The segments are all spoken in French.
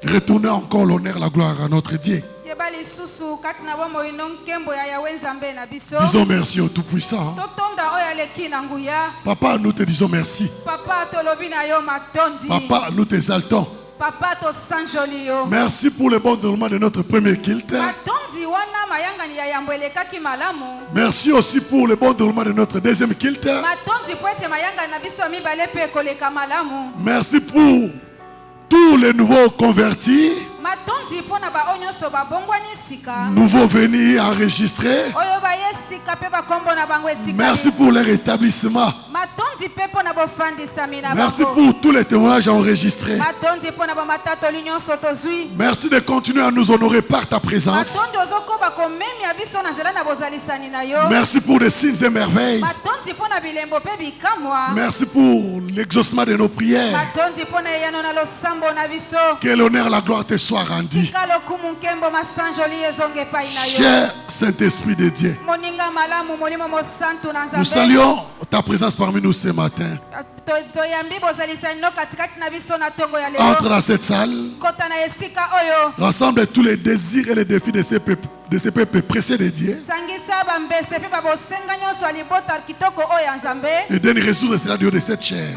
Retournez encore l'honneur, la gloire à notre Dieu. Disons merci au Tout-Puissant. Papa, nous te disons merci. Papa, nous t'exaltons. Merci pour le bon déroulement de notre premier culte. Merci aussi pour le bon déroulement de notre deuxième culte. Merci pour tous les nouveaux convertis, nouveaux venus enregistrés. Merci pour leur établissement. Merci pour tous les témoignages enregistrés. Merci de continuer à nous honorer par ta présence. Merci pour les signes et merveilles. Merci pour l'exaucement de nos prières. Que l'honneur et la gloire te soient rendus. Cher Saint-Esprit de Dieu, nous saluons ta présence parmi nous ce matin. Entre dans cette salle, rassemble tous les désirs et les défis de ces peuples précieux de Dieu. Et donne résoudre cela du haut de cette chair.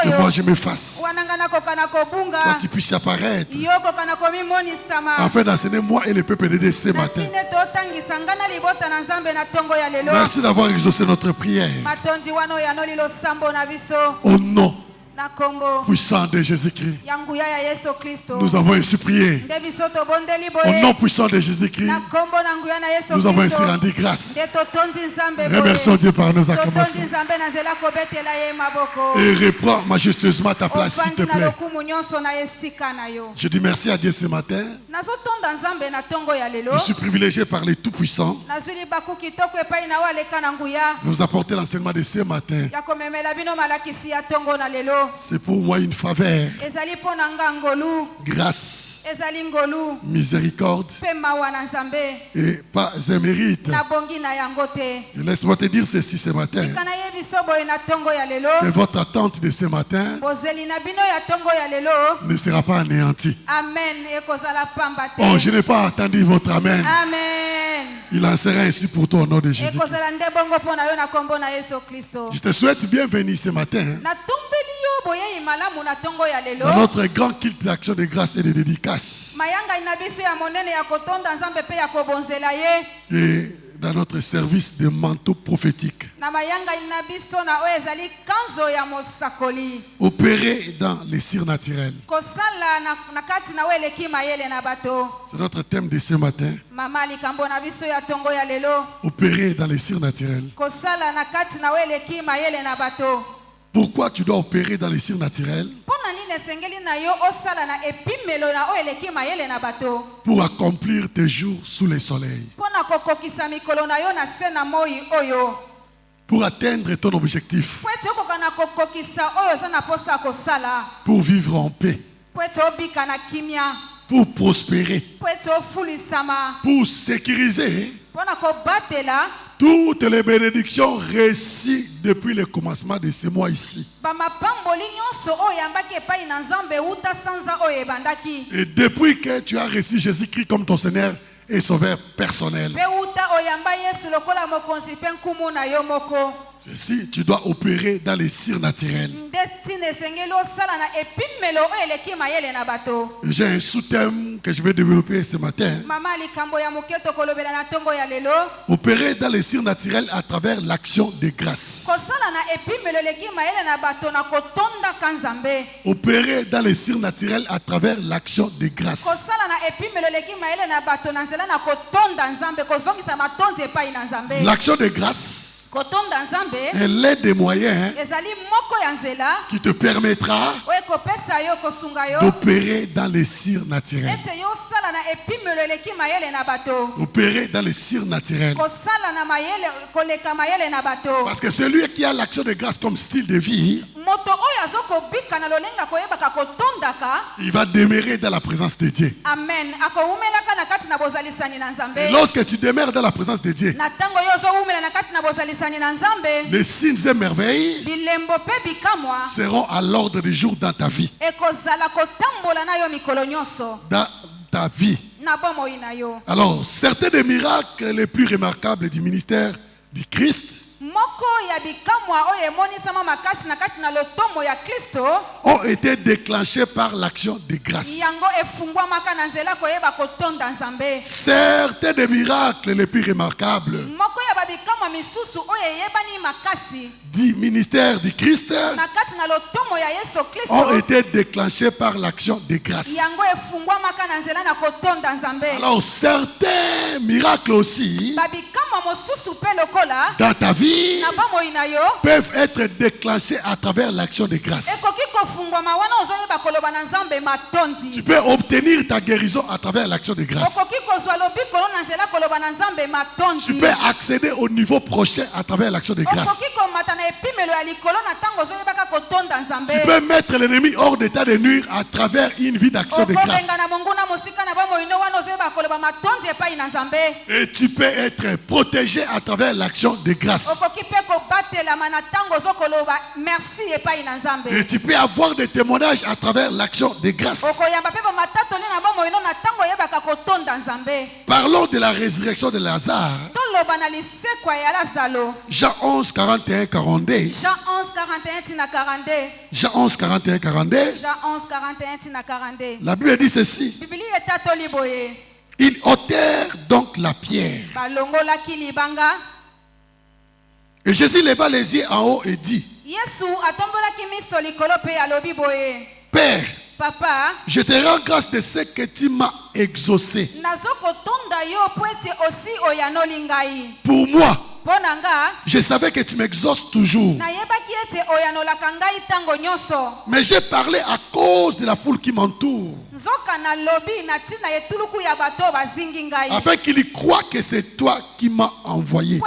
Que moi je me fasse. Toi tu puisses apparaître. Afin d'enseigner moi et le peuple de Dieu ce matin. Merci d'avoir exaucé notre prière. Au nom puissant de Jésus-Christ, nous avons ainsi prié. Au nom puissant de Jésus-Christ, nous avons ainsi rendu grâce. Remercions Dieu par nos acclamations. Et reprends majestueusement ta place, s'il te plaît. Je dis merci à Dieu ce matin. Je suis privilégié par les Tout-Puissants de vous apporter l'enseignement de ce matin. C'est pour moi une faveur, grâce, miséricorde et pas un mérite. Laisse-moi te dire ceci ce matin, que votre attente de ce matin ne sera pas anéantie. Oh, je n'ai pas attendu votre amen. Il en sera ainsi pour toi au nom de Jésus. Je te souhaite bienvenue ce matin dans notre grand culte d'action de grâce et de dédicace. Et dans notre service de manteau prophétique. Opérer dans les cires naturelles. C'est notre thème de ce matin. Opérer dans les cires naturelles. Pourquoi tu dois opérer dans les cires naturelles? Pour accomplir tes jours sous le soleil. Pour atteindre ton objectif. Pour vivre en paix. Pour prospérer. Pour sécuriser toutes les bénédictions reçues depuis le commencement de ce mois ici. Et depuis que tu as reçu Jésus-Christ comme ton Seigneur et Sauveur personnel. Si tu dois opérer dans les cires naturelles. J'ai un sous-thème que je vais développer ce matin. Opérer dans les cires naturelles à travers l'action de grâce. Opérer dans les cires naturelles à travers l'action de grâce. L'action de grâce est l'un des moyens qui te permettra d'opérer dans les cires naturelles. Opérer dans les cires naturelles. Parce que celui qui a l'action de grâce comme style de vie il va demeurer dans la présence de Dieu. Amen. Et lorsque tu demeures dans la présence de Dieu, les signes et merveilles seront à l'ordre du jour dans ta vie. Dans ta vie. Alors, certains des miracles les plus remarquables du ministère du Christ ont été déclenchés par l'action de grâce. Certains des miracles les plus remarquables du ministère du Christ ont été déclenchés par l'action de grâce. Alors certains miracles aussi dans ta vie peuvent être déclenchés à travers l'action de grâce. Tu peux obtenir ta guérison à travers l'action de grâce. Tu peux accéder au niveau prochain à travers l'action de grâce. Tu peux mettre l'ennemi hors d'état de nuire à travers une vie d'action de grâce. Et tu peux être protégé à travers l'action de grâce. Et tu peux avoir des témoignages à travers l'action de grâce. Parlons de la résurrection de Lazare. Jean 11, 41, 42. Jean 11, 41, Jean 11, 41, 42. La Bible dit ceci. Ils ôtèrent donc la pierre. Et Jésus leva les yeux en haut et dit: Père, Papa, je te rends grâce de ce que tu m'as exaucé. Pour moi, je savais que tu m'exauces toujours. Mais j'ai parlé à cause de la foule qui m'entoure, afin qu'il y croie que c'est toi qui m'as envoyé.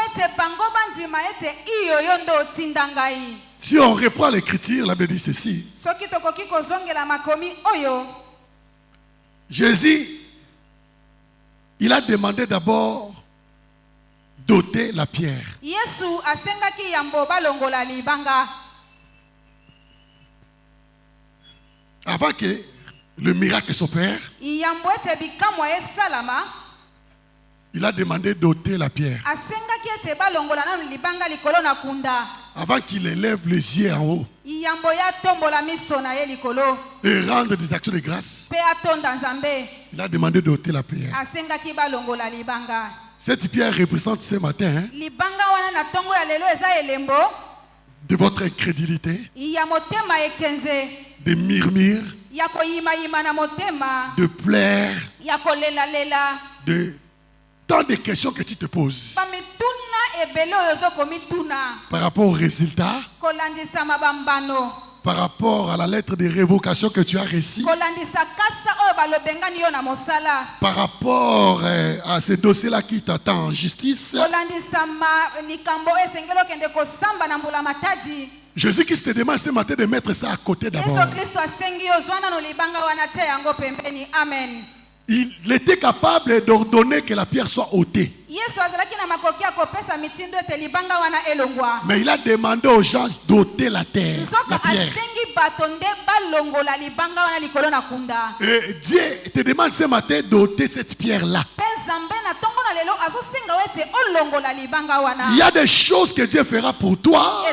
Si on reprend l'écriture, la Bible dit ceci. Jésus, il a demandé d'abord d'ôter la pierre. Avant que le miracle s'opère, il a demandé d'ôter la pierre. Avant qu'il élève les yeux en haut et rendre des actions de grâce, il a demandé d'ôter la pierre. Cette pierre représente ce matin de votre incrédulité, de murmures, de pleurs, de tant de questions que tu te poses par rapport au résultat, par rapport à la lettre de révocation que tu as reçue, par rapport à ce dossier-là qui t'attend en justice. Jésus-Christ te demande ce matin de mettre ça à côté d'abord. Il était capable d'ordonner que la pierre soit ôtée. Mais il a demandé aux gens d'ôter la terre, la pierre. Et Dieu te demande ce matin d'ôter cette pierre-là. Il y a des choses que Dieu fera pour toi.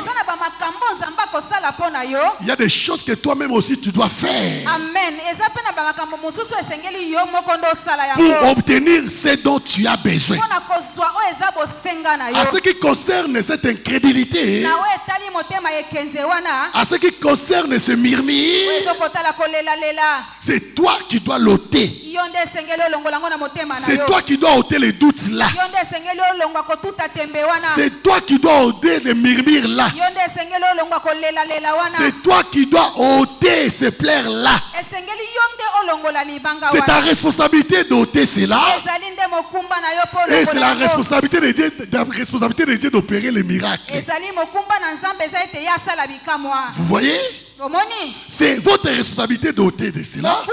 Il y a des choses que toi-même aussi tu dois faire. Amen. Pour obtenir ce dont tu as besoin. À ce qui concerne cette incrédulité, à ce qui concerne ce murmure, c'est toi qui dois l'ôter. C'est toi qui dois ôter les doutes là. C'est toi qui dois ôter les murmures là. C'est toi qui dois ôter ces pleurs là. C'est ta responsabilité d'ôter cela. Et c'est la responsabilité de Dieu d'opérer les miracles. Vous voyez? C'est votre responsabilité d'ôter de cela.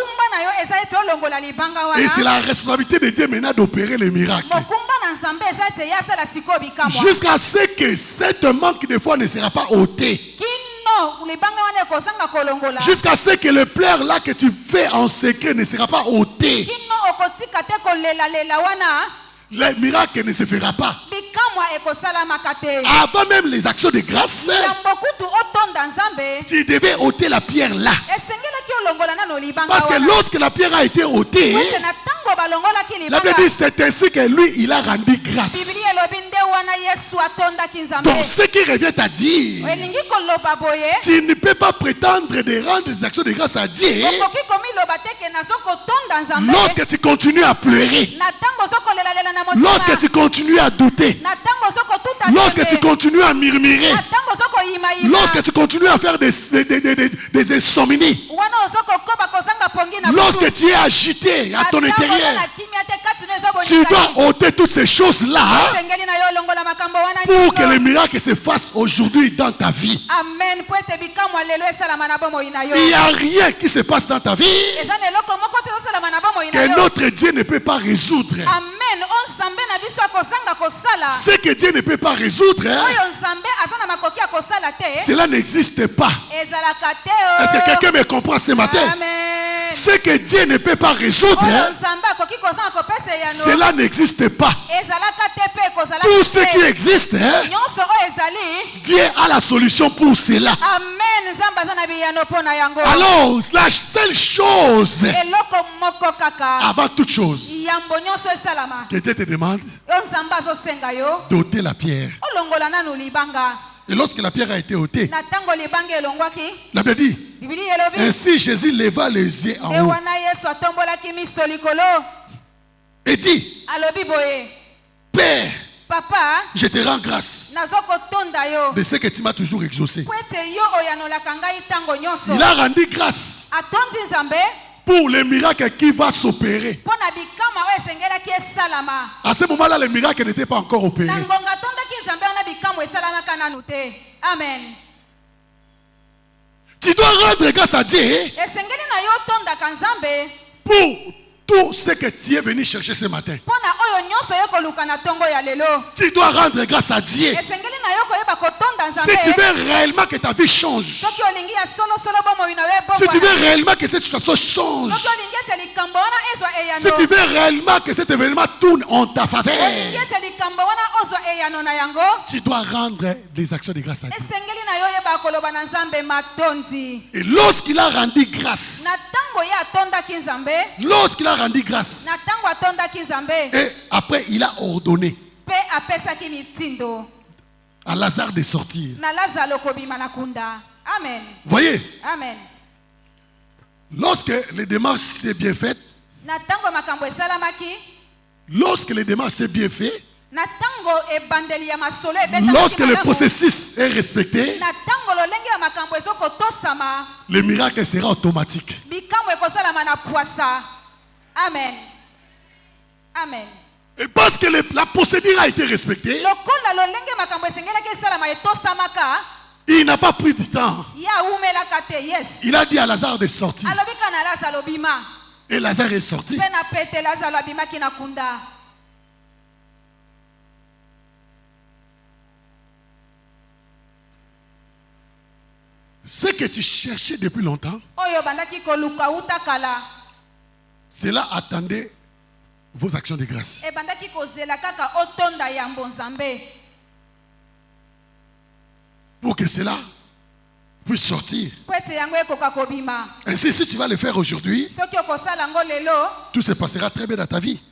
Et c'est la responsabilité de Dieu maintenant d'opérer les miracles. Jusqu'à ce que cette manque de foi ne sera pas ôté. Jusqu'à ce que le pleur là que tu fais en secret ne sera pas ôté. Le miracle ne se fera pas. Avant même les actions de grâce, tu devais ôter la pierre là. Parce que lorsque la pierre a été ôtée, la Bible dit c'est ainsi que lui il a rendu grâce. Donc ce qui revient à dire, tu ne peux pas prétendre de rendre des actions de grâce à Dieu lorsque tu continues à pleurer, lorsque tu continues à douter, lorsque tu continues à murmurer, lorsque tu continues à faire des insomnies, lorsque tu es agité à ton intérieur, tu dois ôter toutes ces choses-là pour que les miracles se fassent aujourd'hui dans ta vie. Il n'y a rien qui se passe dans ta vie que notre Dieu ne peut pas résoudre. Ce que Dieu ne peut pas résoudre, cela n'existe pas. Est-ce que quelqu'un me comprend ce matin? Ce que Dieu ne peut pas résoudre, cela n'existe pas. Tout ce qui existe, Dieu a la solution pour cela. Alors, la seule chose, avant toute chose, que Dieu te demande d'ôter la pierre. Et lorsque la pierre a été ôtée, la Bible dit, ainsi Jésus leva les yeux en haut et dit, Père, Papa, je te rends grâce de ce que tu m'as toujours exaucé. Il a rendu grâce pour le miracle qui va s'opérer. À ce moment-là, le miracle n'était pas encore opéré. Amen. Tu dois rendre grâce à Dieu pour tout ce que tu es venu chercher ce matin. Tu dois rendre grâce à Dieu. Si tu veux réellement que ta vie change, si tu veux réellement que cette situation change, si tu veux réellement que cet événement tourne en ta faveur, tu dois rendre des actions de grâce à Dieu. Et lorsqu'il a rendu grâce, lorsqu'il a rendu grâce, et après il a ordonné à Lazare de sortir. Amen. Voyez, Amen. Lorsque les démarches s'est bien faites, lorsque les démarches s'est bien fait, lorsque le processus est respecté, le miracle sera automatique. Amen. Amen. Et parce que la procédure a été respectée, il n'a pas pris du temps. Il a dit à Lazare de sortir. Et Lazare est sorti. Ce que tu cherchais depuis longtemps, cela attendait vos actions de grâce. Pour que cela puisse sortir. Ainsi, si tu vas le faire aujourd'hui, tout se passera très bien dans ta vie.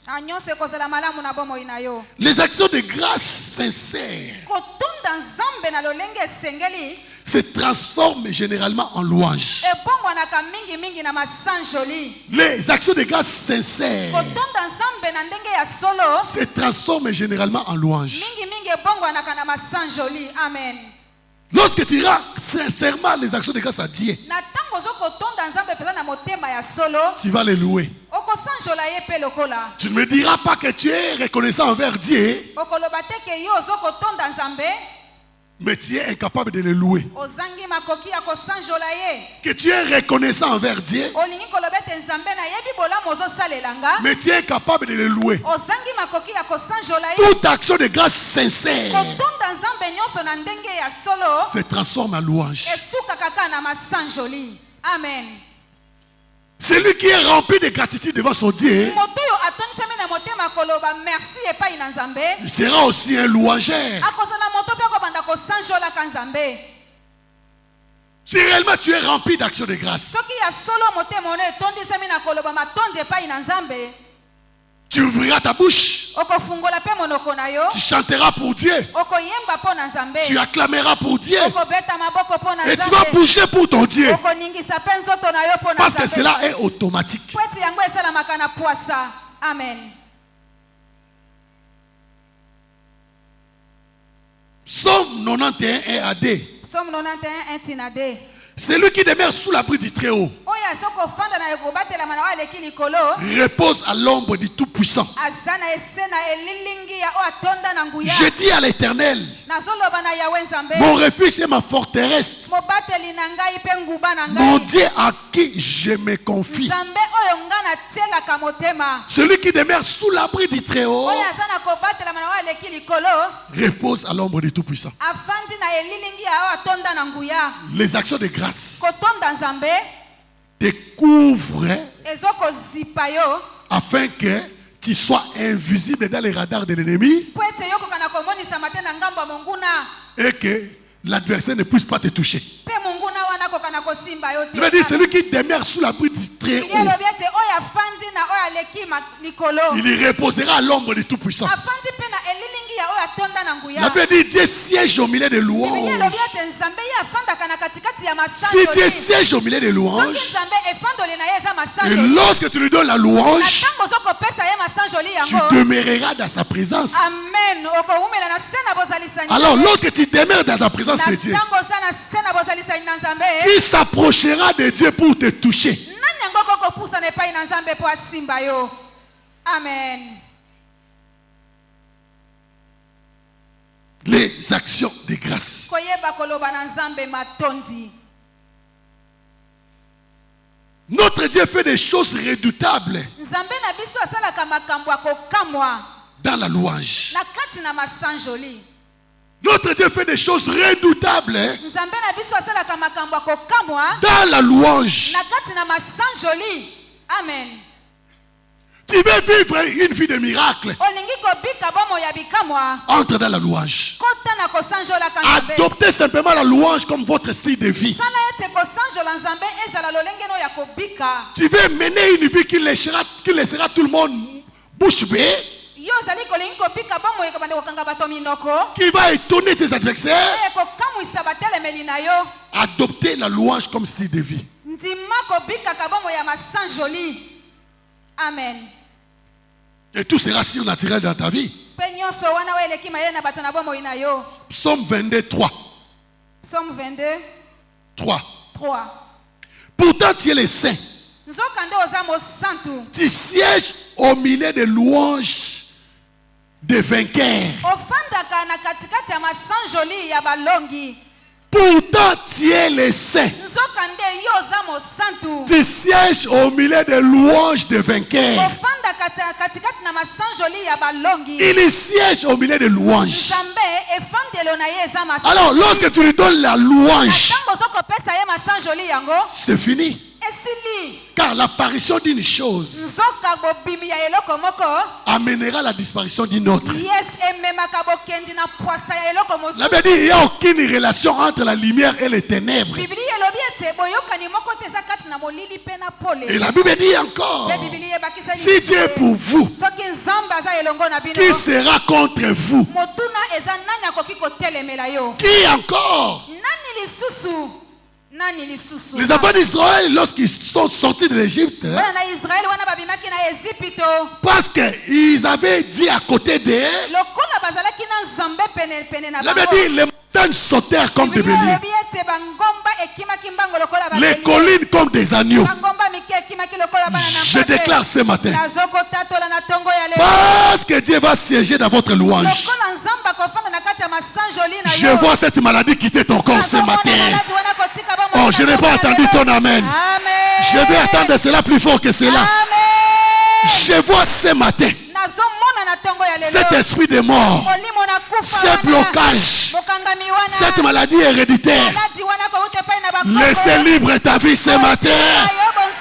Les actions de grâce sincères se transforment généralement en louange. Les actions de grâce sincères se transforment généralement en louange. Amen. Lorsque tu rends sincèrement les actions de grâce à Dieu, tu vas les louer. Tu ne me diras pas que tu es reconnaissant envers Dieu, mais tu es incapable de le louer. Que tu es reconnaissant envers Dieu, mais tu es incapable de le louer. Toute action de grâce sincère se transforme en louange. Amen. Celui qui est rempli de gratitude devant son Dieu, il sera aussi un louangeur. Si réellement tu es rempli d'actions de grâce, tu ouvriras ta bouche, tu chanteras pour Dieu, tu acclameras pour Dieu, et tu vas bouger pour ton Dieu, parce que cela est automatique. Amen. Psaume 91 est à D. Psaume 91 1 D. Celui qui demeure sous l'abri du Très-Haut repose à l'ombre du Tout-Puissant. Je dis à l'Éternel, mon refuge et ma forteresse, mon Dieu à qui je me confie. Celui qui demeure sous l'abri du Très-Haut repose à l'ombre du Tout-Puissant. Les actions de grâce découvre afin que tu sois invisible dans les radars de l'ennemi et que l'adversaire ne puisse pas te toucher. Je veux dire, celui qui demeure sous l'abri du Très-Haut, il reposera à l'ombre du Tout-Puissant. La Bible dit, Dieu siège au milieu des louanges. Si Dieu siège au milieu des louanges, et lorsque tu lui donnes la louange, tu demeureras dans sa présence. Alors lorsque tu demeures dans sa présence de Dieu, qui s'approchera de Dieu pour te toucher? Amen. Les actions de grâce. Notre Dieu fait des choses redoutables dans la louange. Notre Dieu fait des choses redoutables dans la louange. Amen. Tu veux vivre une vie de miracle, entre dans la louange. Adoptez simplement la louange comme votre style de vie. Tu veux mener une vie qui laissera tout le monde bouche bée, qui va étonner tes adversaires. Adoptez la louange comme style de vie. Amen. Et tout sera surnaturel dans ta vie. Psaume 22, 3. Psaume 22, 3. 3. Pourtant tu es le saint. Tu sièges au milieu des louanges des vainqueurs. Pourtant tu es le saint. Tu sièges au milieu des louanges des vainqueurs. Il siège au milieu des louanges. Alors lorsque tu lui donnes la louange, c'est fini. Car l'apparition d'une chose amènera la disparition d'une autre. La Bible dit qu'il n'y a aucune relation entre la lumière et les ténèbres. Et la Bible dit encore, si Dieu est pour vous, qui sera contre vous? Qui encore? Les enfants d'Israël, lorsqu'ils sont sortis de l'Égypte, parce qu'ils avaient dit à côté d'eux, la Bible dit les montagnes sautèrent comme des béliers, les collines comme des agneaux. Je déclare ce matin, parce que Dieu va siéger dans votre louange, je vois cette maladie quitter ton corps ce matin. Oh, je n'ai pas attendu ton amen. Je vais attendre cela plus fort que cela. Je vois ce matin cet esprit de mort, ce blocage, cette maladie héréditaire. Laissez libre ta vie ce matin.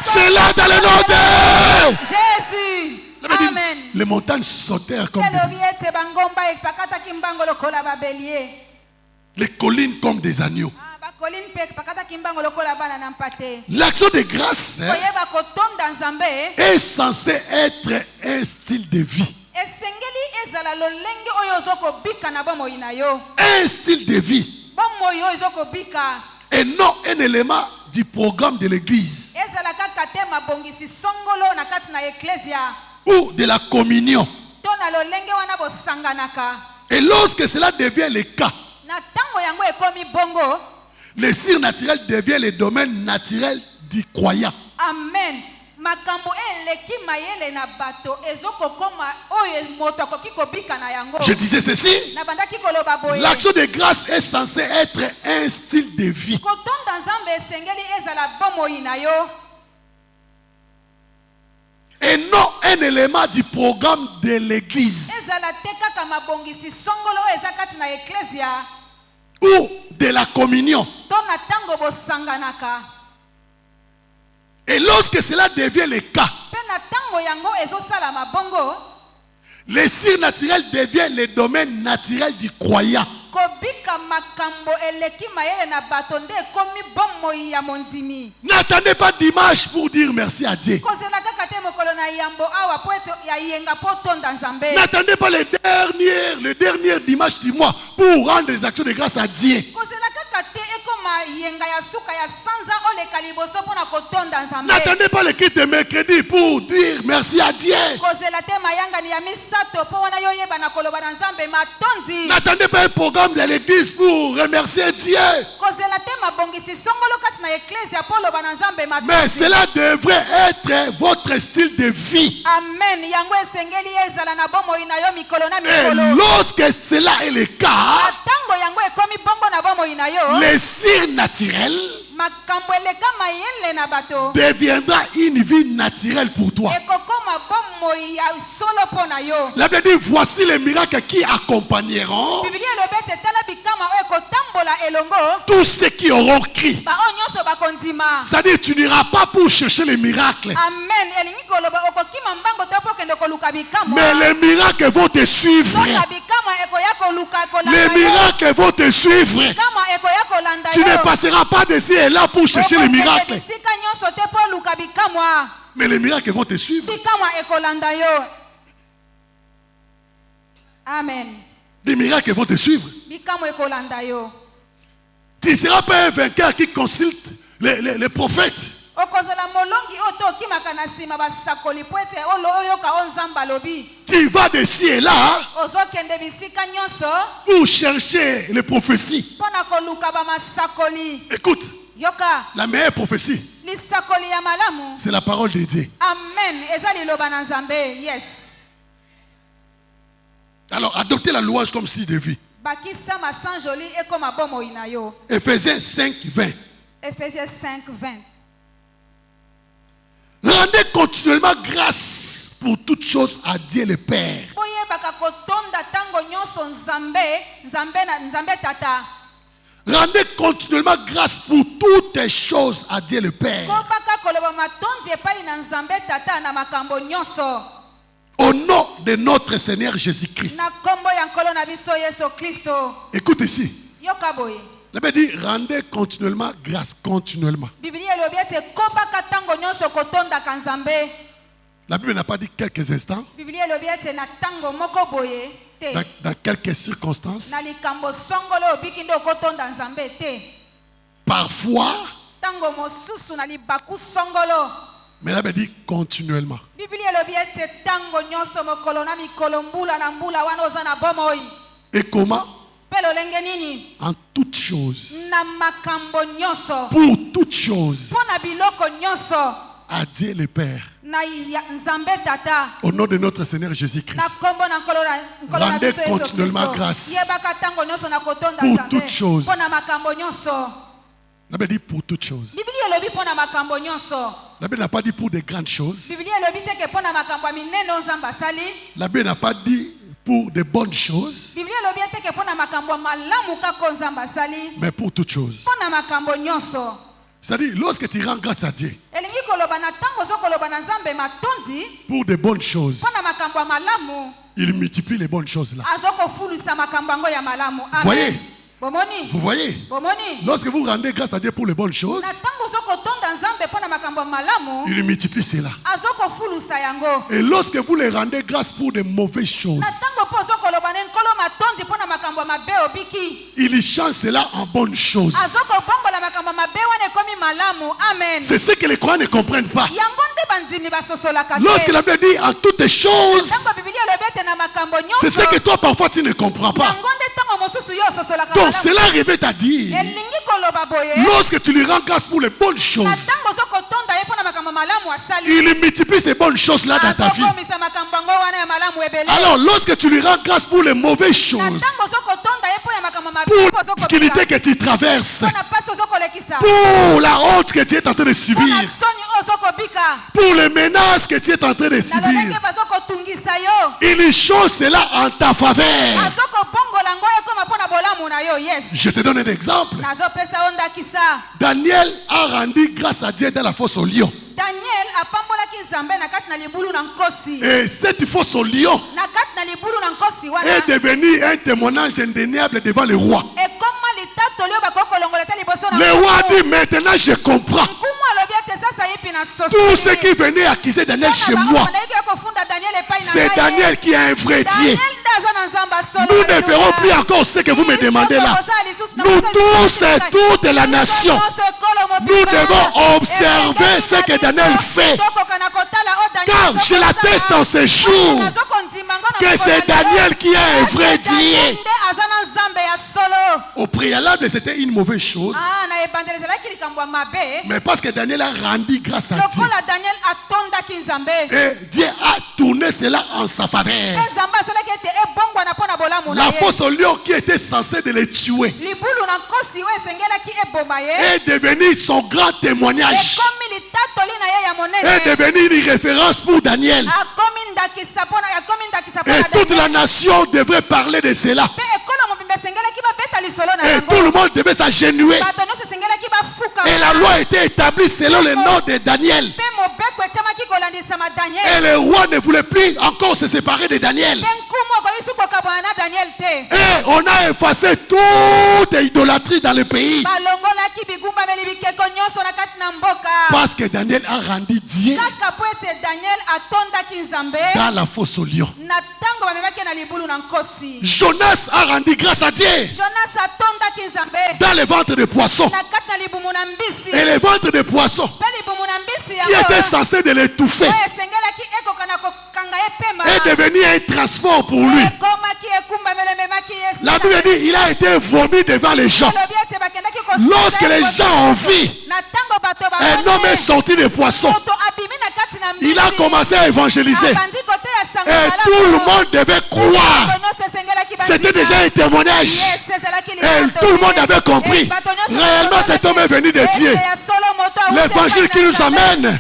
C'est là dans le nom de Jésus. Amen. Les montagnes sautèrent comme les collines comme des agneaux. L'action de grâce est censée être un style de vie. Un style de vie. Et non un élément du programme de l'église ou de la communion. Et lorsque cela devient le cas, le surnaturel devient le domaine naturel du croyant. Amen. Je disais ceci. L'action de grâce est censée être un style de vie. Et non un élément du programme de l'église ou de la communion. Et lorsque cela devient le cas, le surnaturel devient le domaine naturel du croyant. N'attendez pas d'image pour dire merci à Dieu. N'attendez pas le dernier dimanche du mois pour rendre des actions de grâce à Dieu. N'attendez pas le kit de mercredi pour dire merci à Dieu. N'attendez pas un programme de l'église pour remercier Dieu. Mais cela devrait être votre style de vie. Amen. Et lorsque cela est le cas, le surnaturel deviendra une vie naturelle pour toi. La Bible dit, voici les miracles qui accompagneront tous ceux qui auront crié. C'est-à-dire, tu n'iras pas pour chercher les miracles. Mais les miracles vont te suivre. Les miracles vont te suivre. Tu ne passeras pas d'ici et là pour chercher les miracles. Mais les miracles vont te suivre. Amen. Des miracles vont te suivre. Tu ne seras pas un vainqueur qui consulte les prophètes. Tu vas d'ici et là pour chercher les prophéties. Écoute, la meilleure prophétie, c'est la parole de Dieu. Amen. Yes. Alors, adoptez la louange comme style de vie. Ephésiens 5, 20. Ephésiens 5, 20. Rendez continuellement grâce pour toutes choses à Dieu le Père. Rendez continuellement grâce pour toutes choses à Dieu le Père. Au nom de notre Seigneur Jésus-Christ. Écoute ici. La Bible dit rendez continuellement grâce, continuellement. La Bible n'a pas dit quelques instants, dans quelques circonstances. Parfois, mais la Bible dit continuellement. Et comment? En toutes choses. Pour toutes choses. à Dieu le Père, au nom de notre Seigneur Jésus-Christ, rendez continuellement grâce pour toutes choses. La Bible dit pour toutes choses. La Bible n'a pas dit pour des grandes choses. La Bible n'a pas dit pour des bonnes choses, mais pour toutes choses. C'est-à-dire, lorsque tu rends grâce à Dieu pour des bonnes choses, il multiplie les bonnes choses là. Voyez? Vous voyez? Lorsque vous rendez grâce à Dieu pour les bonnes choses, il multiplie cela. Et lorsque vous les rendez grâce pour de mauvaises choses, il change cela en bonnes choses. C'est ce que les croyants ne comprennent pas. Lorsque la Bible dit en toutes choses, c'est ce que toi parfois tu ne comprends pas. Donc cela revient à dire, lorsque tu lui rends grâce pour les bonnes choses, il multiplie ces bonnes choses là dans ta vie. Alors lorsque tu lui rends grâce pour les mauvaises choses, pour la difficulté que tu traverses, pour la honte que tu es en train de subir, pour les menaces que tu es en train de subir, il change cela en ta faveur. Je te donne un exemple. Daniel a rendu grâce à Dieu dans la fosse au lion. Et cette fosse au lion est devenue un témoignage indéniable devant le roi. Le roi dit maintenant je comprends. Tout ce qui venait accuser Daniel chez moi, c'est Daniel qui est un vrai Dieu. Nous ne ferons plus encore ce que vous me demandez là. Nous tous et toute la nation, nous devons observer ce que Daniel fait. Car je l'atteste en ce jour que c'est Daniel qui est un vrai Dieu. Au préalable, c'était une mauvaise chose. Mais parce que Daniel a rendu grâce à Dieu, et Dieu a tourné cela en sa faveur. La fosse au lion qui était censée de le tuer est devenue son grand témoignage. Est devenue une référence pour Daniel. Et toute la nation devrait parler de cela. Et tout le monde devait s'agenouiller. Et la loi a été établie selon le nom de Daniel. Et le roi ne voulait plus encore se séparer de Daniel. Et on a effacé toute idolâtrie dans le pays. Parce que Daniel a rendu Dieu dans la fosse au lion. Jonas a rendu grâce à Dieu dans le ventre de poisson. Et le ventre de poisson qui était censé de l'étouffer est devenu un transport pour lui. La Bible dit il a été vomi devant les gens. Lorsque les gens ont vu un homme est sorti des poissons, il a commencé à évangéliser. Et tout le monde devait croire. C'était déjà un témoignage. Et tout le monde avait compris. Réellement cet homme est venu de Dieu. L'évangile qui nous amène,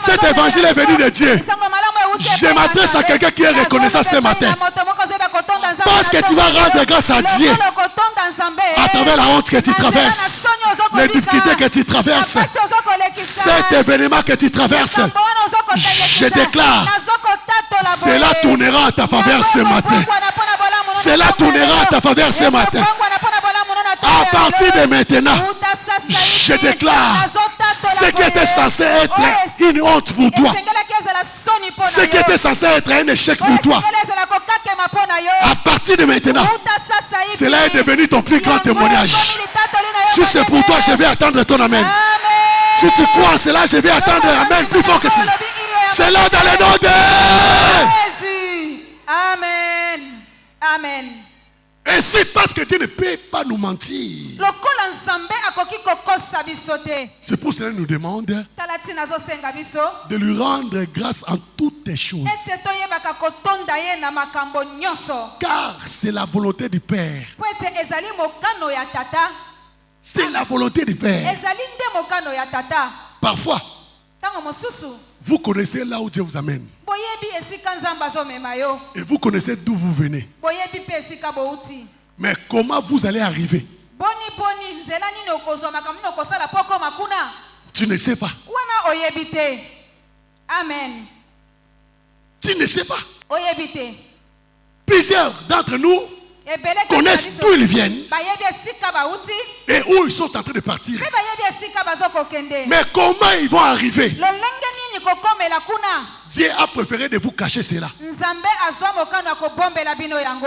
cet évangile est venu de Dieu. Je m'adresse à quelqu'un qui est reconnaissant ce matin. Parce que tu vas rendre grâce à Dieu à travers la honte que tu traverses, les difficultés que tu traverses, cet événement que tu traverses. Je déclare, cela tournera à ta faveur ce matin. Cela tournera à ta faveur ce matin. À partir de maintenant, je déclare, ce qui était censé être une honte pour toi, ce qui était censé être un échec pour toi, à partir de maintenant, cela est devenu ton plus grand témoignage. Si c'est pour toi, je vais attendre ton amen. Si tu crois à cela, je vais attendre un amen plus fort que cela. C'est là dans le nom de Jésus. Amen. Amen. Ainsi, parce que Dieu ne peut pas nous mentir. C'est pour cela qu'il nous demande de lui rendre grâce en toutes choses. Car c'est la volonté du Père. C'est la volonté du Père. Parfois, vous connaissez là où Dieu vous amène. Et vous connaissez d'où vous venez. Mais comment vous allez arriver? Tu ne sais pas. Amen. Tu ne sais pas. Plusieurs d'entre nous connaissent d'où ils viennent et où ils sont en train de partir. Mais comment ils vont arriver? Dieu a préféré de vous cacher cela.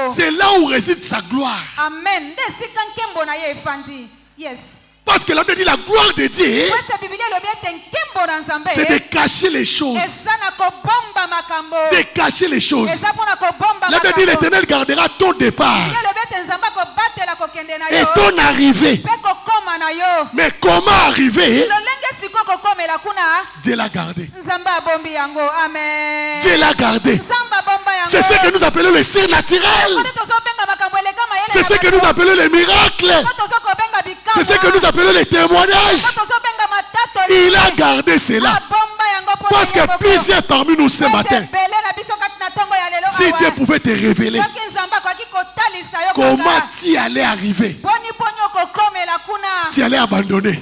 C'est là où réside sa gloire. Amen. Yes. Parce que la Bible dit la gloire de Dieu, c'est de cacher les choses. De cacher les choses. La Bible dit l'Éternel gardera ton départ et ton arrivée. Mais comment arriver? Dieu l'a gardé. Dieu l'a gardé. C'est ce que nous appelons le surnaturel. C'est ce que nous appelons les miracles. C'est ce que nous appelons les témoignages. Il a gardé cela. Parce que plusieurs parmi nous ce matin, si Dieu pouvait te révéler comment tu allais arriver, tu allais abandonner.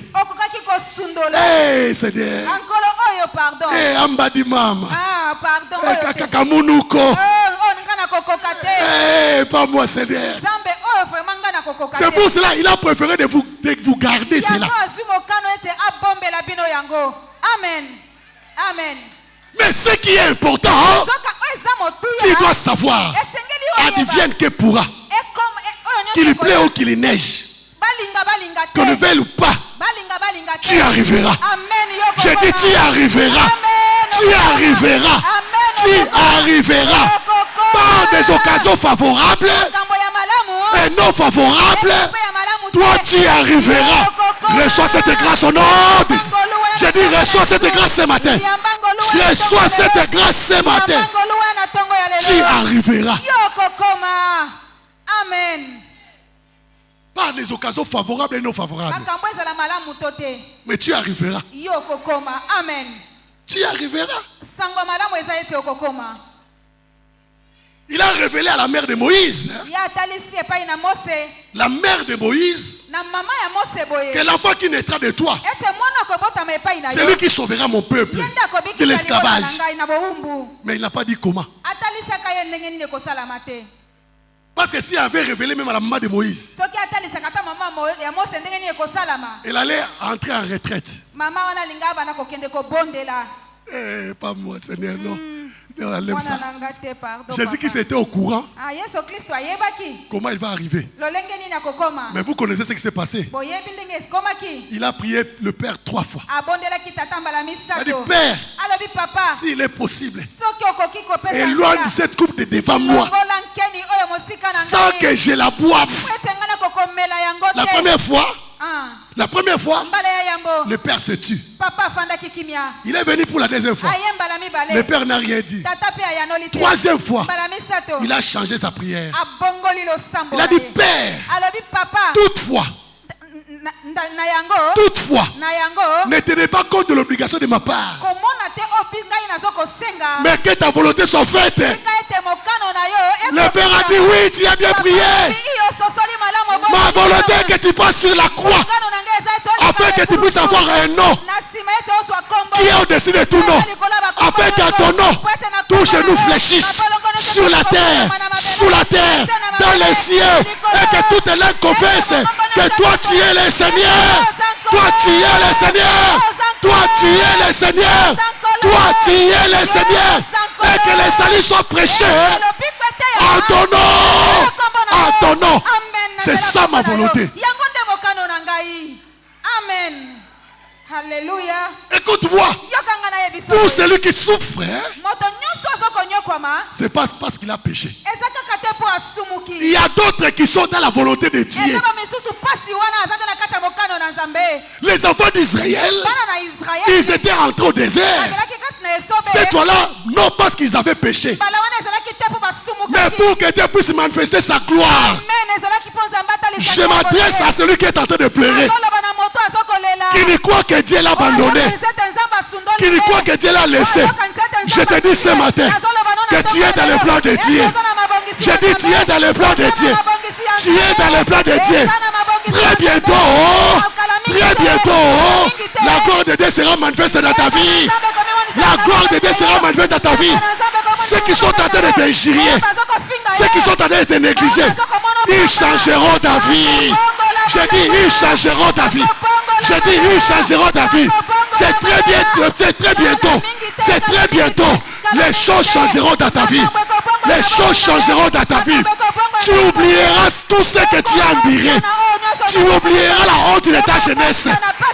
Hey Seigneur. Hey Ambadi Mama. Hey Kakamunuko. Hey pas moi Seigneur. C'est pour cela il a préféré de vous garder cela. Amen. Amen. Mais ce qui est important, tu dois savoir, advienne que pourra, qu'il plaît ou qu'il neige, qu'on ne veuille ou pas, tu arriveras. Je dis tu arriveras. Tu arriveras. Tu arriveras. Par des occasions favorables et non favorables, toi tu arriveras. Reçois cette grâce au nom de Jésus. Je dis reçois cette grâce ce matin. Reçois cette grâce ce matin. Tu arriveras. Amen. Par des occasions favorables et non favorables. Mais tu arriveras. Amen. Tu arriveras. Il a révélé à la mère de Moïse, la mère de Moïse, que l'enfant qui naîtra de toi, c'est lui qui sauvera mon peuple de l'esclavage. Mais il n'a pas dit comment. Parce que s'il avait révélé même à la maman de Moïse, elle allait entrer en retraite. Eh, pas moi, Seigneur, non. Jésus-Christ était au courant. Comment il va arriver? Mais vous connaissez ce qui s'est passé. Il a prié le Père 3 fois. Il a dit Père, s'il est possible, éloigne cette coupe de devant moi sans que je la boive. La première fois, le Père se tue. Il est venu pour la deuxième fois. Le Père n'a rien dit. Troisième fois, il a changé sa prière. Il a dit Père, toutefois, ne tenez pas compte de l'obligation de ma part, mais que ta volonté soit faite. Le Père a dit oui, tu as bien prié. Ma volonté est que tu passes sur la croix afin que tu puisses avoir un nom qui est au-dessus de tout nom, afin que ton nom, tous genoux fléchissent sur la terre, sous la terre, dans les cieux, et que toutes les langues confessent que toi tu es le Seigneur. Toi tu es le Seigneur. Toi tu es le Seigneur. Toi tu es le Seigneur. Et que le salut soit prêché en ton nom. En ton nom. C'est ça ma volonté. Amen. Alléluia. Écoute-moi. Pour celui qui souffre, c'est pas parce qu'il a péché. Il y a d'autres qui sont dans la volonté de Dieu. Les enfants d'Israël, ils étaient rentrés au désert. Cette fois-là, non parce qu'ils avaient péché, mais pour que Dieu puisse manifester sa gloire. Je m'adresse à celui qui est en train de pleurer, qui ne croit que Dieu l'a abandonné, qui ne croit que Dieu l'a laissé. Je te dis ce matin que tu es dans le plan de Dieu. Je dis tu es dans le plan de Dieu. Tu es dans le plan de Dieu. Très bientôt, la gloire de Dieu sera manifeste dans ta vie. La gloire de Dieu sera manifeste dans ta vie. Ceux qui sont en train de t'injurier, ceux qui sont en train de te négliger, ils changeront ta vie. Je dis, ils changeront ta vie. Je dis, ils changeront ta vie. C'est très bientôt. C'est très bientôt. Les choses changeront dans ta vie. Les choses changeront dans ta vie. Tu oublieras tout ce que tu as enduré. Tu oublieras la honte de ta jeunesse.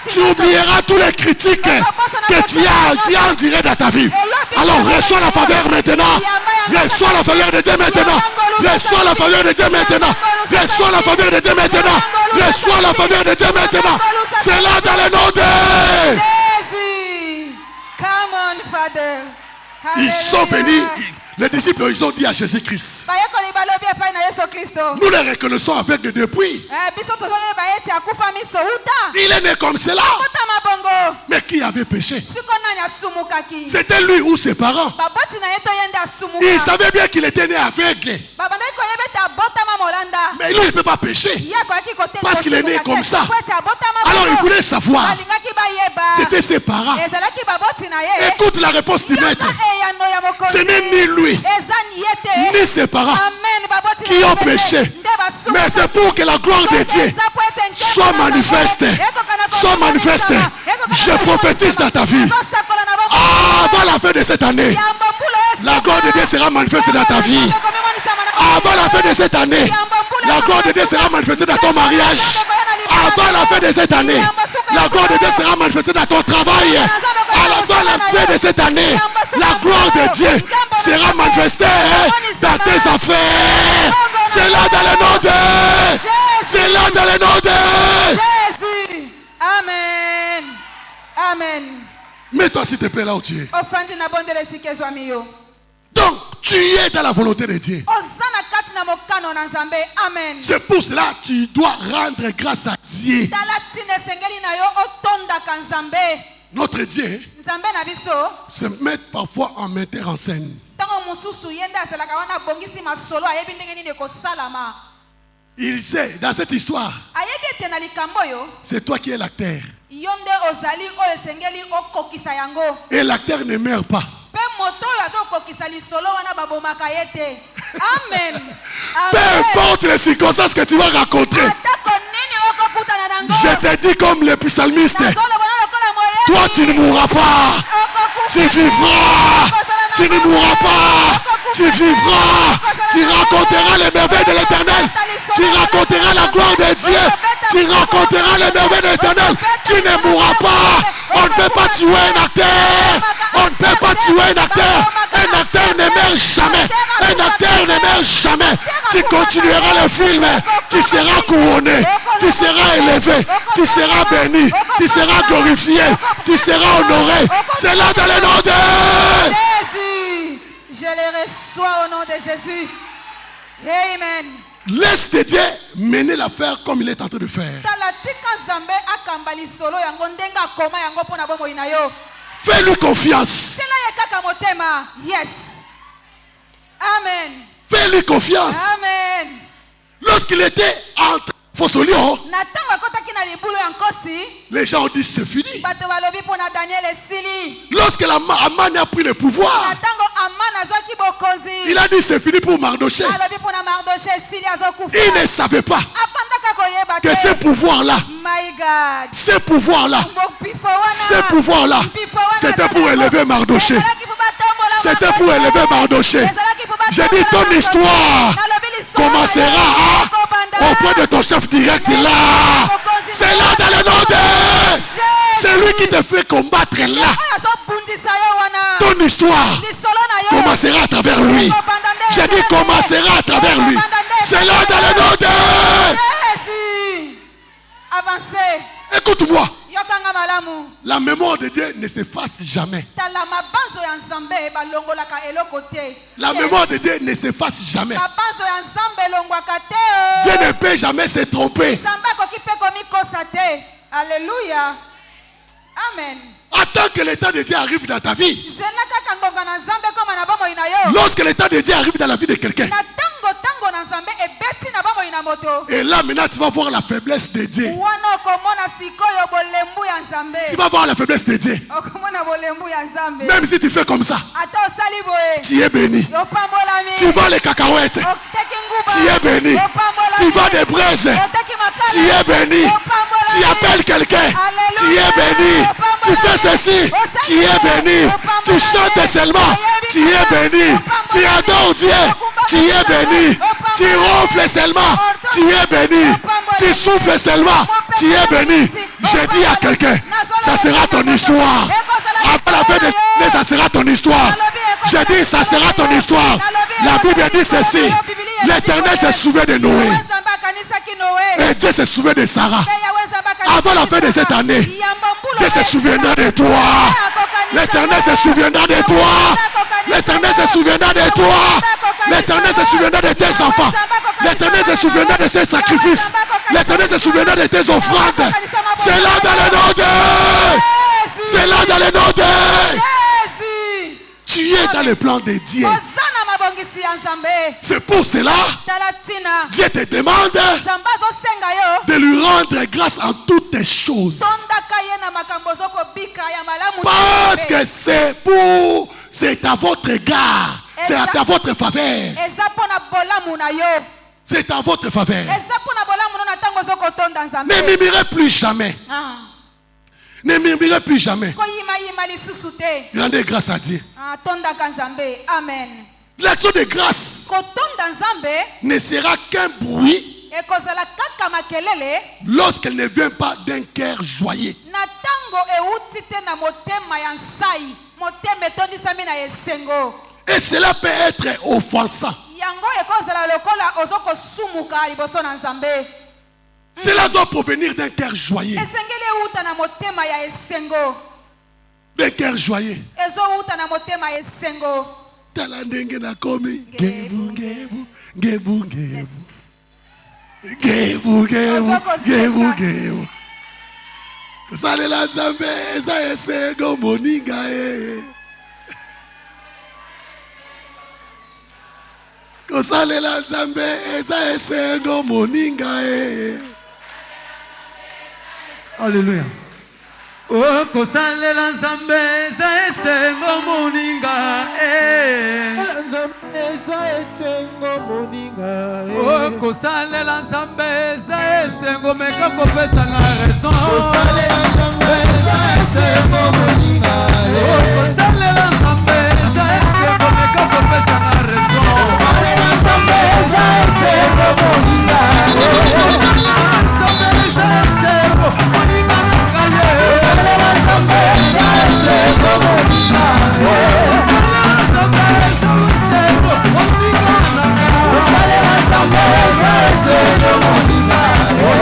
Tu oublieras tous les critiques que tu as enduré dans ta vie. Alors reçois la faveur maintenant. Reçois la faveur de Dieu maintenant. Reçois la faveur de Dieu maintenant. Reçois la faveur de Dieu maintenant. Reçois la faveur de Dieu maintenant. C'est là dans le nom de Jésus. Come on, Father. Ils sont venus. Les disciples, ils ont dit à Jésus-Christ, nous les reconnaissons avec depuis. Il est né comme cela. Mais qui avait péché? C'était lui ou ses parents. Il savait bien qu'il était né aveugle. Mais lui, il ne peut pas pécher parce qu'il est né comme ça. Alors il voulait savoir. C'était ses parents. Écoute la réponse du maître. Ce n'est ni lui ni ses parents qui ont péché, mais c'est pour que la gloire de Dieu soit manifeste. Soit manifeste. Je prophétise dans ta vie. Avant la fin de cette année, la gloire de Dieu sera manifeste dans ta vie. Avant la fin de cette année, la gloire de Dieu sera manifestée dans ton mariage. Avant la fin de cette année, la gloire de Dieu sera manifestée dans ton travail. Avant la fin de cette année, la gloire de Dieu sera manifestée dans tes affaires. C'est là dans le nom de C'est là dans le nom de Jésus. Amen. Amen. Mets-toi s'il te plaît là où tu es. Donc, tu es dans la volonté de Dieu. Amen. C'est pour cela que tu dois rendre grâce à Dieu. Notre Dieu se met parfois en metteur en scène. Il sait, dans cette histoire, c'est toi qui es l'acteur. Et l'acteur ne meurt pas. Amen. Peu importe les circonstances que tu vas rencontrer, je te dis comme le psalmiste, toi tu ne mourras pas, tu vivras, tu ne mourras pas, tu vivras, tu raconteras les merveilles de l'Éternel, tu raconteras la gloire de Dieu, tu raconteras les merveilles de l'Éternel, tu ne mourras pas. On ne peut pas tuer un acteur, on ne peut pas tuer un acteur ne meurt jamais, un acteur ne meurt jamais. Tu continueras le film, tu seras couronné, tu seras élevé, tu seras béni, tu seras glorifié, tu seras honoré. C'est là dans le nom de Jésus. Je les reçois au nom de Jésus. Amen. Laisse de Dieu mener l'affaire comme il est en train de faire. Fais-lui confiance. Yes. Amen. Fais-lui confiance. Amen. Lorsqu'il était entre Fossolio, les gens ont dit c'est fini. Lorsque Aman a pris le pouvoir, il a dit c'est fini pour Mardochée. Il ne savait pas que ce pouvoir-là, c'était pour élever Mardochée. C'était pour élever Mardochée. J'ai dit ton histoire commencera auprès de ton chef direct là. C'est là dans le nom de... C'est lui qui te fait combattre là. Ton histoire commencera à travers lui. J'ai dit commencera à travers lui. C'est là dans le nom de Jésus. Avancez. Écoute-moi. La mémoire de Dieu ne s'efface jamais. La mémoire de Dieu ne s'efface jamais. Dieu ne peut jamais se tromper. Alléluia. Amen. Attends que l'état de Dieu arrive dans ta vie. Lorsque l'état de Dieu arrive dans la vie de quelqu'un, et là maintenant tu vas voir la faiblesse de Dieu. Tu vas voir la faiblesse de Dieu. Même si tu fais comme ça, tu es béni. Tu vends les cacahuètes, tu es béni. Tu vends des braises, tu es béni. Tu appelles quelqu'un, tu es béni. Tu fais ceci, tu es béni. Tu chantes seulement, tu es béni. Tu adores Dieu, tu es béni. Tu ronfles seulement, tu es béni. Tu souffles seulement, tu es béni. Je dis à quelqu'un, ça sera ton histoire. Après la fin de l'année, ça sera ton histoire. Je dis, ça sera ton histoire. La Bible dit ceci. L'Éternel se souvient de Noé. Et Dieu se souvient de Sarah. Avant la fin de cette année, Dieu se souviendra de toi. L'Éternel se souviendra de toi. L'Éternel se souviendra de toi. L'Éternel se souviendra de tes enfants. L'Éternel se souviendra de tes sacrifices. L'Éternel se souviendra de tes offrandes. C'est là dans le nom de... C'est là dans le nom de... Tu es dans le plan de Dieu. C'est pour cela Dieu te demande de lui rendre grâce en toutes choses. Parce que c'est à votre égard. C'est à votre faveur. C'est à votre faveur. Ne murmurez plus jamais. Ne murmurez plus jamais. Rendez grâce à Dieu. Amen. L'action de grâce ne sera qu'un bruit lorsqu'elle ne vient pas d'un cœur joyeux. Et cela peut être offensant. Cela doit provenir d'un cœur joyeux. D'un cœur joyeux. Talandenge na komi gebu gebu gebu gebu gebu gebu gebu gebu Kosalela Nzambe eza esengo moninga Kosalela Nzambe eza esengo moninga Alléluia. Oh, kosalela Nzambe eza esengo moninga Oh, kosalela Nzambe eza esengo meka kopesa na raison. Kosalela Nzambe eza esengo moninga Oh, kosalela Nzambe eza esengo meka kopesa na raison. Kosalela Nzambe eza esengo moninga kosalela Nzambe eza esengo moninga Kosalela Nzambe eza esengo moninga Kosalela Nzambe eza esengo moninga Kosalela Nzambe eza esengo moninga Oh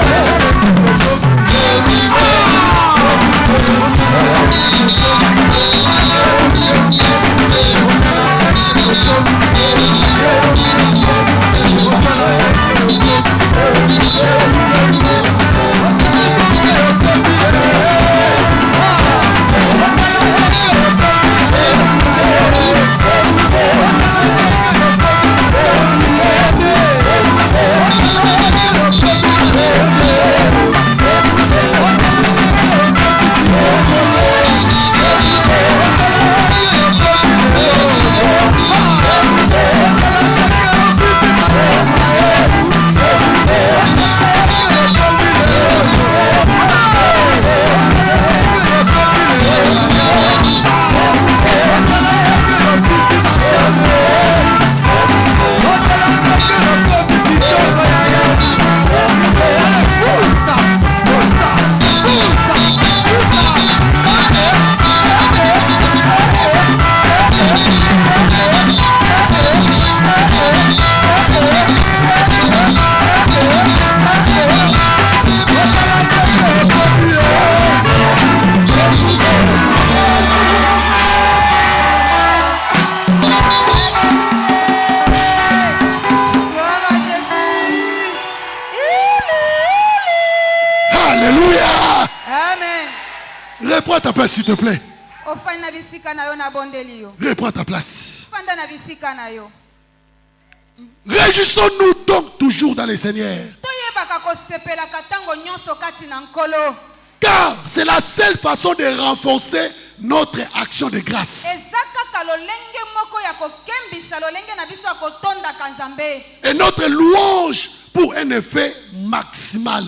Reprends ta place, s'il te plaît. Reprends ta place. Réjouissons-nous donc toujours dans les Seigneurs. Car c'est la seule façon de renforcer notre action de grâce. Et notre louange pour un effet maximal.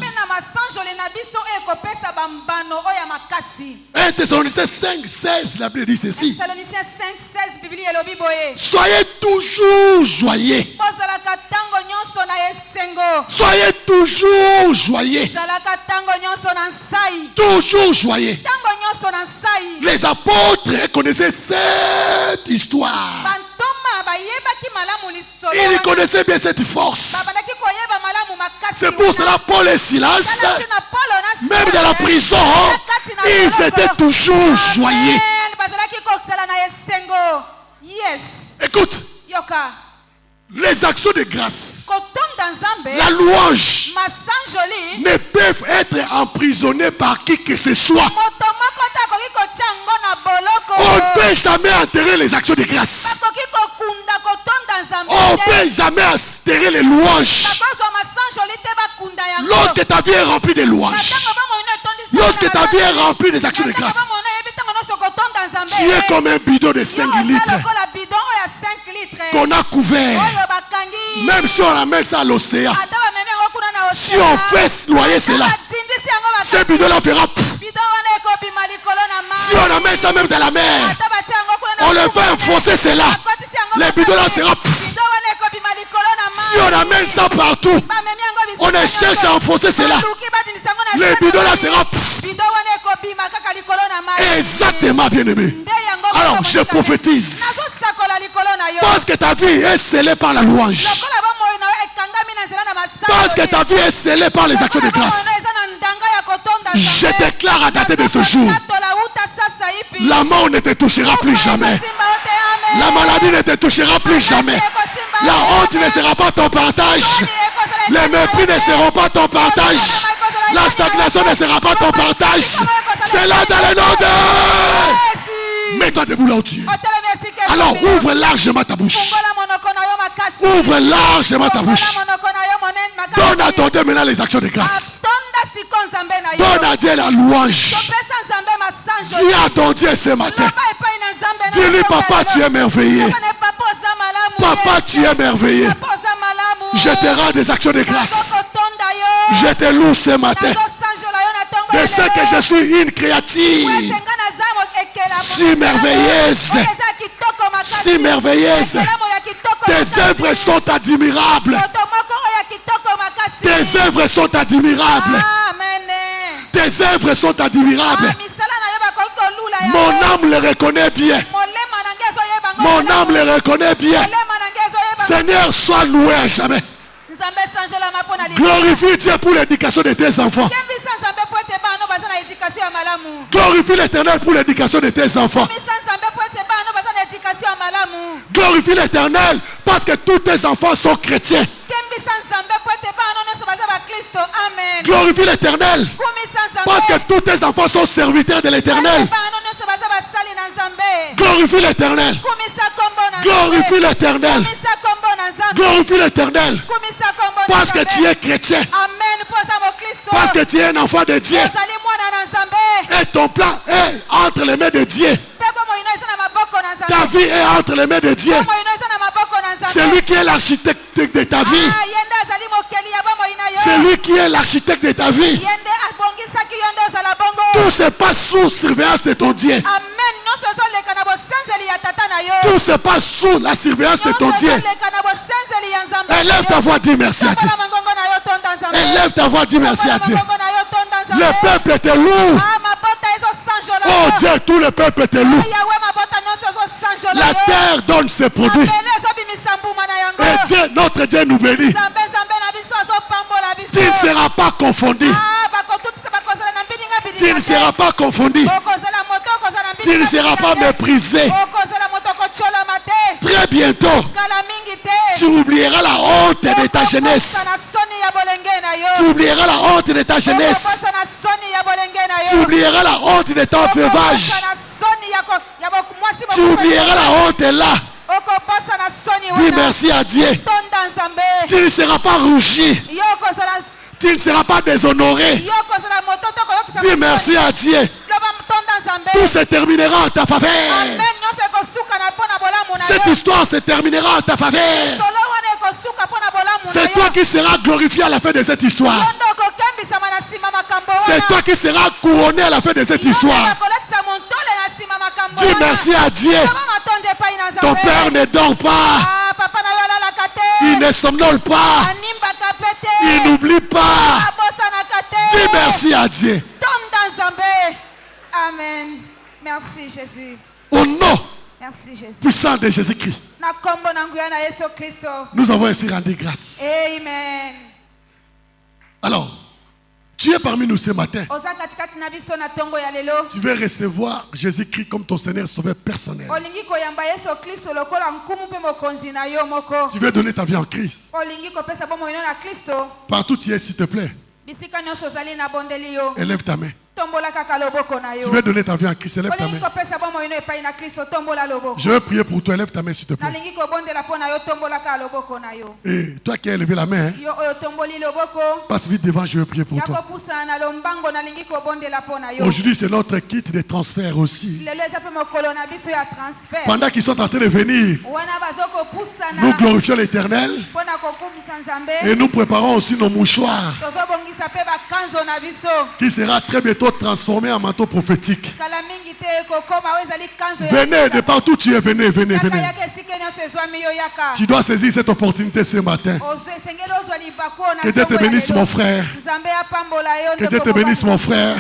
1 Thessaloniciens 5, 16, la Bible dit ceci. Soyez toujours joyeux. Soyez toujours joyeux. Toujours joyeux. Les apôtres connaissaient cette histoire. Ils connaissaient bien cette force. C'est pour cela Paul et Silas, même dans la prison, ils étaient toujours joyeux. Écoute, les actions de grâce, la louange, ne peuvent être emprisonnées par qui que ce soit. On ne peut jamais enterrer les actions de grâce. On ne peut jamais enterrer les louanges. Lorsque ta vie est remplie de louanges, lorsque ta vie est remplie des actions de grâce, tu es comme un bidon de 5 litres qu'on a couvert. Même si on amène ça à l'océan, si on fait noyer cela, ce bidon-là fera. Si on amène ça même dans la mer, on le fait enfoncer cela, le bidon-là sera. Si on amène ça partout, on cherche à enfoncer cela, le bidon-là sera. Exactement, bien-aimé. Alors je prophétise, parce que ta vie est scellée par la louange, parce que ta vie est scellée par les actions de grâce, je déclare à dater de ce jour, la mort ne te touchera plus jamais. La maladie ne te touchera plus jamais. La honte ne sera pas ton partage. Les mépris ne seront pas ton partage. La stagnation ne sera pas ton partage. C'est là dans le nom de... Mets-toi debout là où tu es. Alors ouvre largement ta bouche. Ouvre largement ta bouche. Donne à ton Dieu maintenant les actions de grâce. Donne à Dieu la louange. Dis à ton Dieu ce matin. Dis-lui, papa, tu es merveilleux. Papa, tu es merveilleux. Je te rends des actions de grâce. Je te loue ce matin. De ce que je suis une créature si merveilleuse. Si merveilleuse. Tes œuvres sont admirables. Tes œuvres sont admirables. Tes œuvres sont admirables. Mon âme le reconnaît bien. Mon âme le reconnaît bien. Seigneur, sois loué à jamais. Glorifie Dieu pour l'éducation de tes enfants. Glorifie l'Éternel pour l'éducation de tes enfants. Glorifie l'Éternel parce que tous tes enfants sont chrétiens. Glorifie l'Éternel parce que tous tes enfants sont serviteurs de l'Éternel. Glorifie l'Éternel. Glorifie l'Éternel. Glorifie l'Éternel parce que tu es chrétien. Parce que tu es un enfant de Dieu. Et ton plan est entre les mains de Dieu. Ta vie est entre les mains de Dieu. C'est lui qui est l'architecte de ta vie. C'est lui qui est l'architecte de ta vie. Tout se passe sous surveillance de ton Dieu. Tout se passe sous la surveillance de ton Dieu. Élève ta voix, dis merci à Dieu. Élève ta voix, dis merci à Dieu. Le peuple te loue. Oh Dieu, tout le peuple te loue. La terre donne ses produits. Et Dieu, notre Dieu nous bénit. Tu ne seras pas confondu. Tu ne seras pas confondu. Tu ne seras pas méprisé. Très bientôt, tu oublieras la honte de ta jeunesse. Tu oublieras la honte de ta jeunesse. Tu oublieras la honte de ton veuvage. Tu oublieras la honte là. Dis merci à Dieu. Tu ne seras pas rougi. Tu ne seras pas déshonoré. Dis merci à Dieu. Tout se terminera en ta faveur. Cette histoire se terminera en ta faveur. C'est toi qui seras glorifié à la fin de cette histoire. C'est toi qui seras couronné à la fin de cette histoire. Dis merci à Dieu. Ton père ne dort pas. Il ne somnole pas. Il n'oublie pas. Dis merci à Dieu. Amen. Merci Jésus. Au nom Merci Jésus. puissant de Jésus-Christ, nous avons ainsi rendu grâce. Amen. Alors, tu es parmi nous ce matin. Tu veux recevoir Jésus-Christ comme ton Seigneur Sauveur personnel. Tu veux donner ta vie en Christ. Partout tu es, s'il te plaît. Élève ta main. Tu veux donner ta vie à Christ, élève ta main. Je veux prier pour toi, élève ta main s'il te plaît. Et toi qui as élevé la main, passe vite devant, je veux prier pour toi. Aujourd'hui c'est notre kit de transfert aussi. Pendant qu'ils sont en train de venir, nous glorifions l'Éternel et nous préparons aussi nos mouchoirs qui sera très bientôt transformé en manteau prophétique. Venez de partout tu es, venez. Tu dois saisir cette opportunité ce matin. Que Dieu te bénisse mon frère. Que Dieu te bénisse mon frère.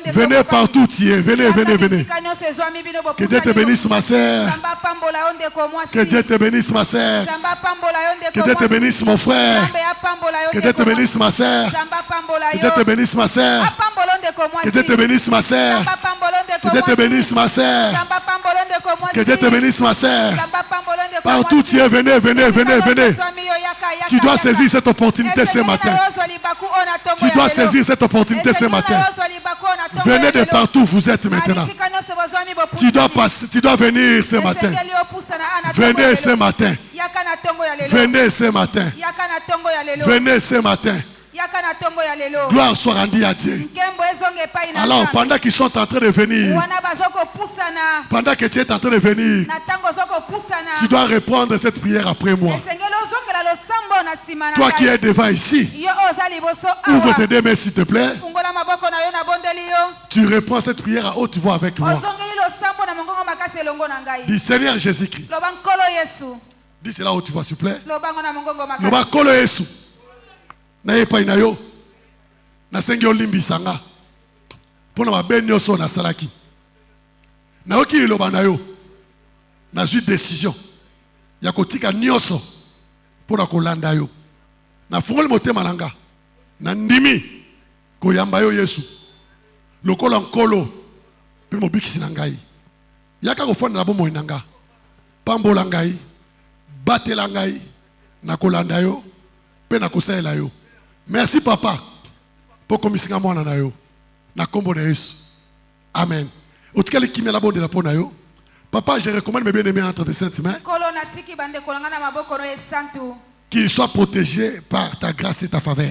Venez partout tu es, venez. Que Dieu te bénisse ma sœur. Que Dieu te bénisse ma sœur. Que Dieu te bénisse mon frère. Que Dieu te bénisse ma sœur. Que Dieu te bénisse ma sœur. Que Dieu te bénisse ma sœur. Que Dieu te bénisse ma sœur. Que Dieu te bénisse ma sœur. Partout tu es, venez. Tu dois saisir cette opportunité ce matin. Tu dois saisir cette opportunité ce matin. Venez de partout vous êtes maintenant. Tu dois venir ce matin. Venez ce matin. Venez ce matin. Venez ce matin. Gloire soit rendue à Dieu. Alors pendant qu'ils sont en train de venir, pendant que tu es en train de venir, tu dois répondre cette prière après moi. Toi qui es devant ici, ouvre tes deux mains s'il te plaît. Tu réponds cette prière à haute voix avec moi. Dis Seigneur Jésus-Christ. Dis cela à haute voix s'il te plaît. Loba kolo Yesu. Na yepa inayo na sengi olimbisanga pona mabe nyonso na salaki na oki iloba nayo na zui décision ya kotika nyonso pona kolanda yo na fungoli motema nanga na ndimi koyamba yo Yesu lokola nkolo pe mobikisi na ngai yaka kofanda na bomoi nanga pambola ngai batela ngai na kolanda yo pe na kosaela yo. Merci papa pour komisinga mwana na yo na kombo na Yesu. Amen. Otikali kimia la bonde la pona yo. Papa, je recommande mes bien-aimés entre tes saintes mains. Qu'ils soient protégés par ta grâce et ta faveur.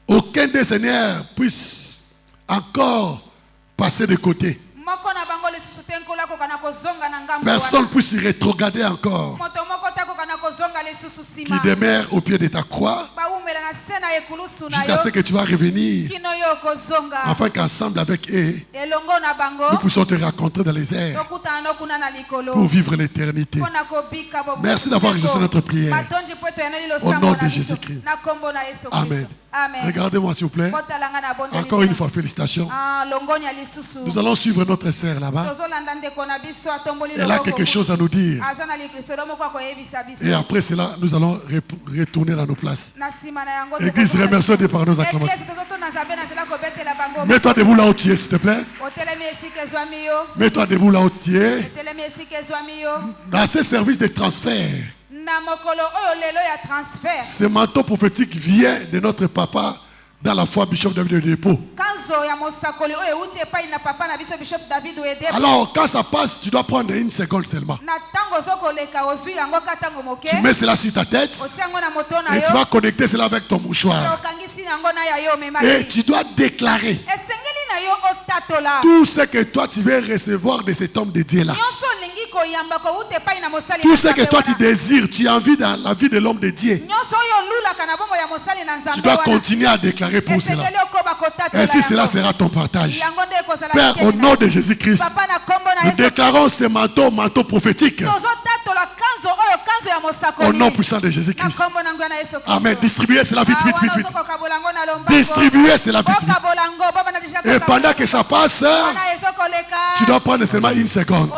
Aucun des seigneurs puisse encore passer de côté. Personne ne puisse rétrograder encore. Qui demeure au pied de ta croix jusqu'à ce que tu vas revenir, afin qu'ensemble avec eux nous puissions te rencontrer dans les airs pour vivre l'éternité. Merci d'avoir exaucé notre prière au nom de Jésus-Christ. Amen. Regardez-moi s'il vous plaît. Encore une fois, félicitations. Nous allons suivre notre sœur là-bas. Elle a quelque chose à nous dire. Et après cela, nous allons retourner dans nos places. Église, remercions Dieu par nos acclamations. Mets-toi debout là où tu es, s'il te plaît. Mets-toi debout là où tu es. Dans ce service de transfert, ce manteau prophétique vient de notre papa, dans la foi, Bishop David Oyedepo. Alors, quand ça passe, tu dois prendre 1 seconde seulement. Tu mets cela sur ta tête et tu vas connecter cela avec ton mouchoir. Et tu dois déclarer tout ce que toi tu veux recevoir de cet homme de Dieu là. Tout ce que toi tu désires, tu as envie dans la vie de l'homme de Dieu. Tu dois continuer à déclarer pour cela. Ainsi cela sera ton partage. Père, au nom de Jésus-Christ, nous déclarons ce manteau prophétique. Au nom puissant de Jésus-Christ. Amen. Distribuez cela vite. Distribuez cela vite. Et pendant que ça passe, tu dois prendre seulement 1 seconde.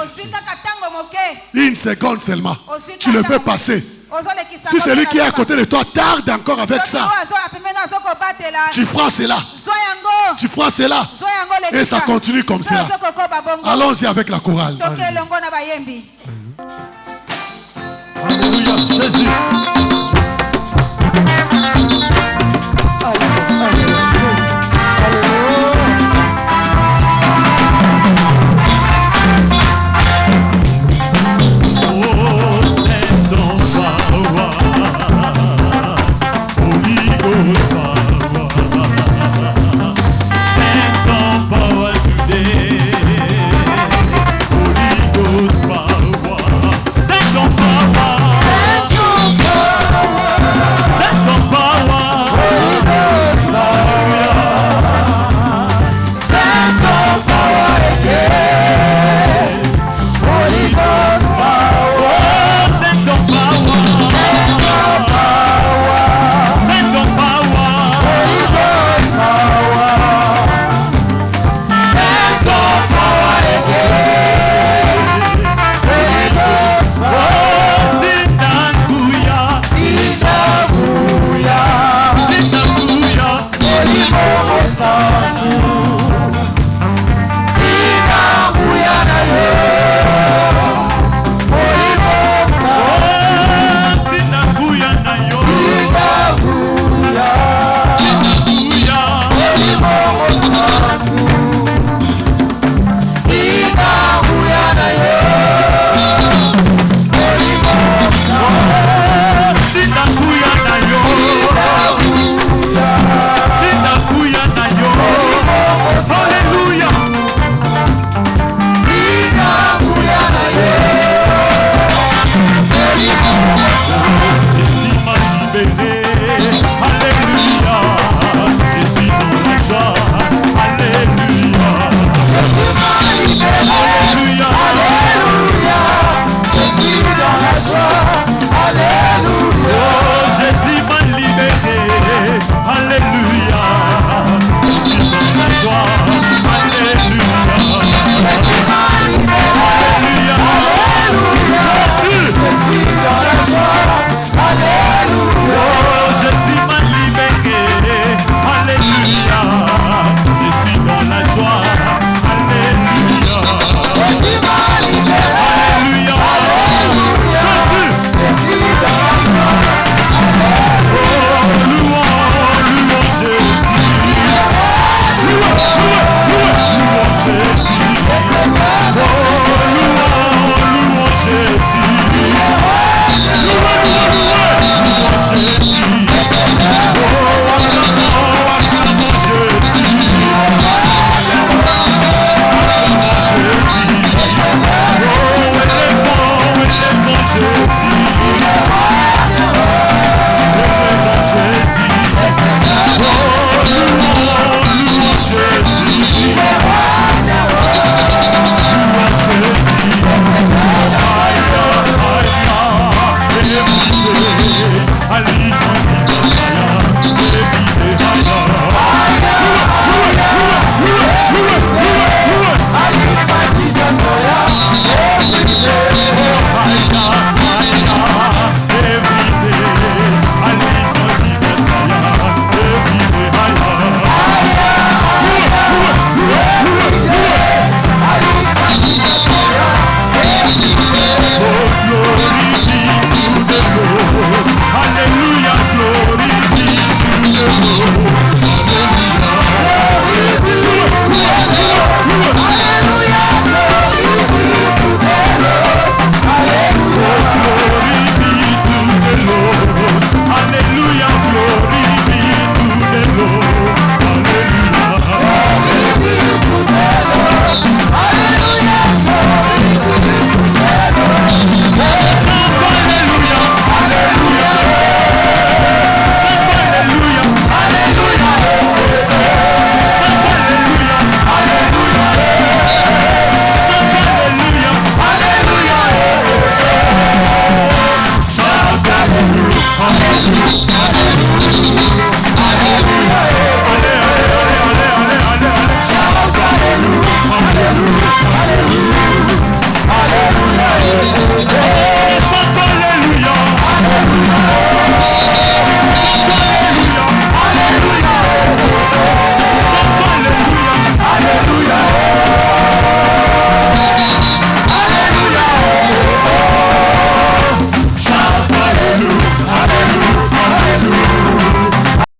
1 seconde seulement. Tu le fais passer. Si celui qui est à côté de toi tarde encore avec ça, tu prends cela. Tu prends cela. Et ça continue comme ça. Allons-y avec la chorale. Alléluia, Jésus.